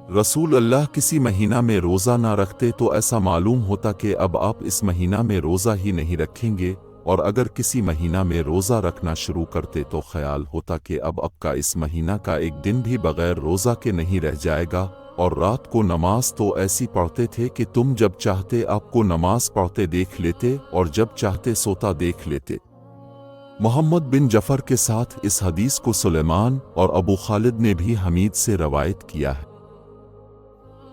रसूल अल्लाह किसी महीना में रोज़ा ना रखते तो ऐसा मालूम होता कि अब आप इस महीना में रोज़ा ही नहीं रखेंगे, और अगर किसी महीना में रोज़ा रखना शुरू करते तो ख्याल होता कि अब का इस महीना का एक दिन भी बगैर रोज़ा के नहीं रह जाएगा। और रात को नमाज तो ऐसी पढ़ते थे कि तुम जब चाहते आपको नमाज पढ़ते देख लेते और जब चाहते सोता देख लेते। मोहम्मद बिन जफर के साथ इस हदीस को सुलेमान और अबू खालिद ने भी हमीद से रवायत किया है।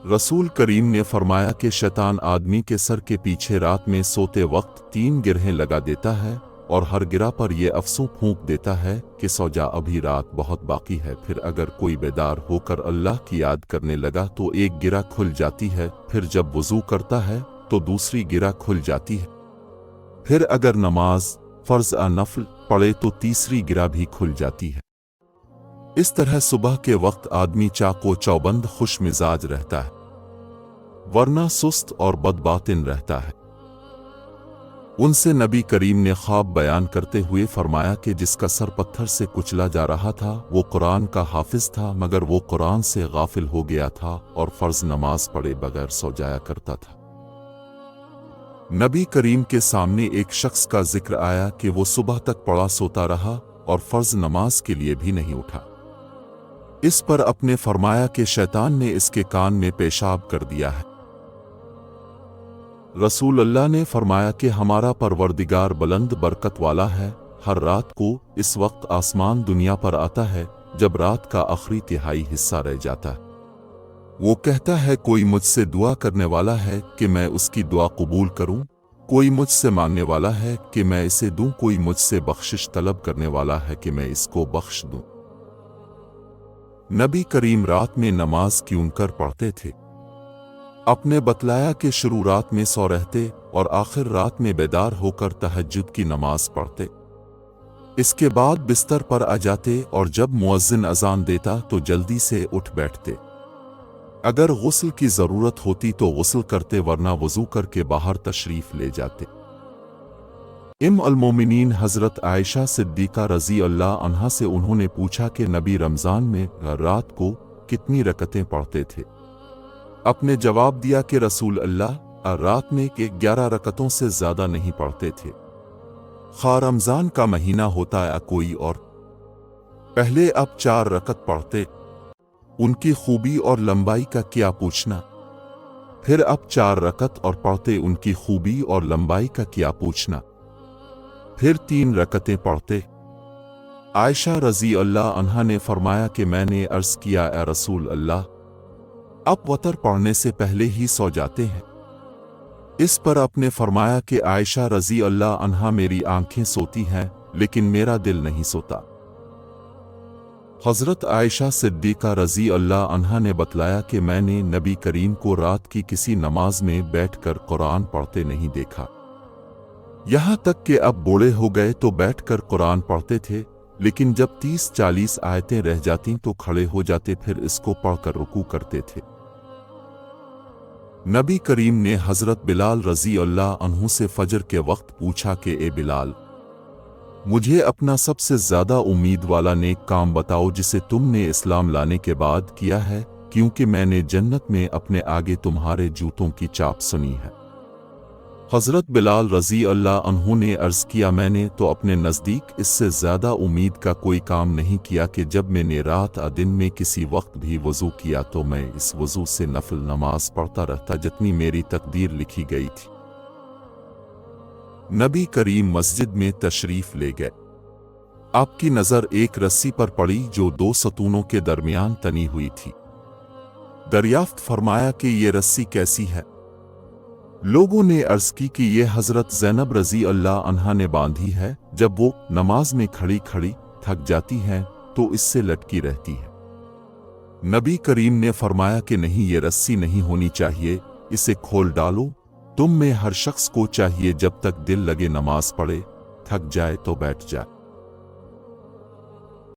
रसूल करीम ने फरमाया कि शैतान आदमी के सर के पीछे रात में सोते वक्त 3 गिरहें लगा देता है और हर गिरा पर यह अफसों फूंक देता है कि सो जा, अभी रात बहुत बाकी है। फिर अगर कोई बेदार होकर अल्लाह की याद करने लगा तो एक गिरा खुल जाती है, फिर जब वुजू करता है तो दूसरी गिरा खुल जाती है, फिर अगर नमाज फर्ज नफल पढ़े तो तीसरी गिरा भी खुल जाती है। इस तरह सुबह के वक्त आदमी चाको चौबंद खुश मिजाज रहता है, वरना सुस्त और बदबातिन रहता है। उनसे नबी करीम ने ख्वाब बयान करते हुए फरमाया कि जिसका सर पत्थर से कुचला जा रहा था वो कुरान का हाफिज था, मगर वो कुरान से गाफिल हो गया था और फर्ज नमाज पढ़े बगैर सो जाया करता था। नबी करीम के सामने एक शख्स का जिक्र आया कि वो सुबह तक पड़ा सोता रहा और फर्ज नमाज के लिए भी नहीं उठा। इस पर अपने फरमाया कि शैतान ने इसके कान में पेशाब कर दिया है। रसूल अल्लाह ने फरमाया कि हमारा परवरदिगार बुलंद बरकत वाला है, हर रात को इस वक्त आसमान दुनिया पर आता है जब रात का आखिरी तिहाई हिस्सा रह जाता है। वो कहता है कोई मुझसे दुआ करने वाला है कि मैं उसकी दुआ कबूल करूं, कोई मुझसे मांगने वाला है कि मैं इसे दूं, कोई मुझसे बख्शिश तलब करने वाला है कि मैं इसको बख्श दूं। नबी करीम रात में नमाज क्यों कर पढ़ते थे? अपने बतलाया कि शुरू रात में सो रहते और आखिर रात में बेदार होकर तहज्जुद की नमाज पढ़ते। इसके बाद बिस्तर पर आ जाते और जब मुअज्जिन अजान देता तो जल्दी से उठ बैठते। अगर गुस्ल की जरूरत होती तो गुस्ल करते, वरना वजू करके बाहर तशरीफ ले जाते। अल मोमिनीन हजरत आयशा सिद्दीका रजी अल्लाह अन्हा से उन्होंने पूछा कि नबी रमजान में रात को कितनी रकतें पढ़ते थे? अपने जवाब दिया कि रसूल अल्लाह रात में 11 रकतों से ज्यादा नहीं पढ़ते थे, खा रमजान का महीना होता या कोई और। पहले अब 4 रकत पढ़ते, उनकी खूबी और लंबाई का क्या पूछना। फिर अब 4 रकत और पढ़ते, उनकी खूबी और लंबाई का क्या पूछना। फिर 3 रकतें पढ़ते। आयशा रजी अल्लाह अन्हा ने फरमाया कि मैंने अर्ज किया, ए रसूल अल्लाह, अब वतर पढ़ने से पहले ही सो जाते हैं। इस पर आपने फरमाया कि आयशा रजी अल्लाह अन्हा मेरी आंखें सोती हैं लेकिन मेरा दिल नहीं सोता। हजरत आयशा सिद्दीका रजी अल्लाह अन्हा ने बतलाया कि मैंने नबी करीम को रात की किसी नमाज में बैठकर कुरान पढ़ते नहीं देखा। यहां तक कि अब बूढ़े हो गए तो बैठकर कुरान पढ़ते थे, लेकिन जब 30-40 आयतें रह जाती तो खड़े हो जाते, फिर इसको पढ़कर रुकू करते थे। नबी करीम ने हजरत बिलाल रजी अल्लाह अन्हु से फजर के वक्त पूछा कि ए बिलाल, मुझे अपना सबसे ज्यादा उम्मीद वाला नेक काम बताओ जिसे तुमने इस्लाम लाने के बाद किया है, क्योंकि मैंने जन्नत में अपने आगे तुम्हारे जूतों की चाप सुनी है। हजरत बिलाल रजी अल्लाह अन्हु ने अर्ज किया, मैंने तो अपने नज़दीक इससे ज़्यादा उम्मीद का कोई काम नहीं किया कि जब मैंने रात या दिन में किसी वक्त भी वज़ू किया तो मैं इस वज़ू से नफल नमाज पढ़ता रहता जितनी मेरी तकदीर लिखी गई थी। नबी करीम मस्जिद में तशरीफ ले गए। आपकी नज़र एक रस्सी पर पड़ी जो 2 सतूनों के दरमियान तनी हुई थी। दरियाफ्त फरमाया कि ये रस्सी कैसी है? लोगों ने अर्ज की कि यह हजरत ज़ैनब रजी अल्लाह अन्हा ने बांधी है, जब वो नमाज में खड़ी खड़ी थक जाती हैं तो इससे लटकी रहती है। नबी करीम ने फरमाया कि नहीं, ये रस्सी नहीं होनी चाहिए, इसे खोल डालो। तुम में हर शख्स को चाहिए जब तक दिल लगे नमाज पढ़े, थक जाए तो बैठ जाए।